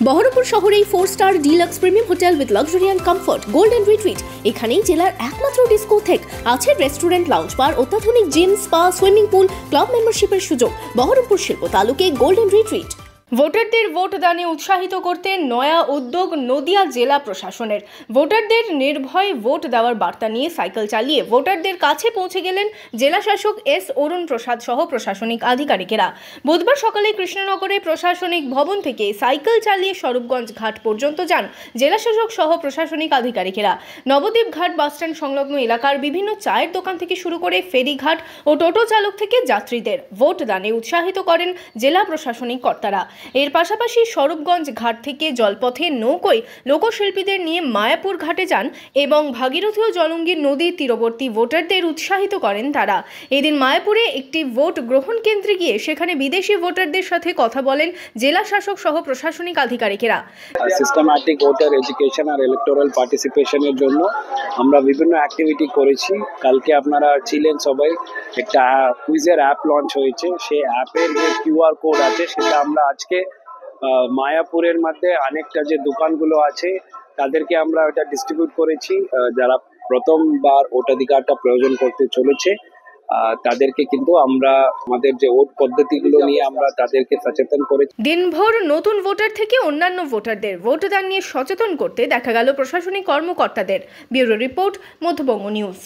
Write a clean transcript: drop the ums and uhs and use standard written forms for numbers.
বহরমপুর শহরেই 4 star deluxe premium hotel with luxury and comfort golden retreat. এখানেই জেলার একমাত্র ডিস্কোথেক, আছে রেস্টুরেন্ট, লাউঞ্জ বার, অত্যাধুনিক gym, spa, swimming pool, club মেম্বারশিপের সুযোগ। বহরমপুর শিল্প তালুকে গোল্ডেন রিট্রিট। ভোটারদের ভোট দানে উৎসাহিত করতে নয়া উদ্যোগ নদিয়া জেলা প্রশাসনের। ভোটারদের নির্ভয়ে ভোট দেওয়ার বার্তা নিয়ে সাইকেল চালিয়ে ভোটারদের কাছে পৌঁছে গেলেন জেলা শাসক এস অরুণ প্রসাদ সহ প্রশাসনিক আধিকারিকেরা। বুধবার সকালে কৃষ্ণনগরে প্রশাসনিক ভবন থেকে সাইকেল চালিয়ে স্বরূপগঞ্জ ঘাট পর্যন্ত যান জেলা শাসক সহ প্রশাসনিক আধিকারিকেরা। নবদ্বীপ ঘাট বাসস্ট্যান্ড সংলগ্ন এলাকার বিভিন্ন চায়ের দোকান থেকে শুরু করে ফেরিঘাট ও টোটো চালক থেকে যাত্রীদের ভোট দানে উৎসাহিত করেন জেলা প্রশাসনিক কর্তারা। এর পাশাপাশি স্বরূপগঞ্জ ঘাট থেকে জলপথে নৌকোয় লোকশিল্পীদের নিয়ে মায়াপুর ঘাটে যান এবং ভাগীরথী ও জলঙ্গির নদীর তীরবর্তী ভোটারদের উৎসাহিত করেন তারা। এদিন মায়াপুরে একটি ভোট গ্রহণ কেন্দ্রে গিয়ে সেখানে বিদেশি ভোটারদের সাথে কথা বলেন জেলা শাসক সহ প্রশাসনিক আধিকারিকেরা। সিস্টেম্যাটিক ভোটার এডুকেশন আর ইলেকটোরাল পার্টিসিপেশনের জন্য আমরা বিভিন্ন অ্যাক্টিভিটি করেছি। কালকে আপনারা ছিলেন সবাই, একটা কুইজের অ্যাপ লঞ্চ হয়েছে। সেই অ্যাপের যে কিউআর কোড আছে সেটা আমরা আজকে মায়াপুরের মধ্যে অনেকটা যে দোকানগুলো আছে তাদেরকে আমরা ওটা ডিস্ট্রিবিউট করেছি। যারা প্রথমবার ভোটাধিকারটা প্রয়োজন করতে চলেছে তাদেরকে কিন্তু আমরা আমাদের যে ভোট পদ্ধতিগুলো নিয়ে আমরা তাদেরকে সচেতন করেছি। দিনভর নতুন ভোটার থেকে অন্যান্য ভোটারদের ভোটদান নিয়ে সচেতন করতে দেখা গেল প্রশাসনিক কর্মকর্তাদের। Bureau report, Madhyabanga news.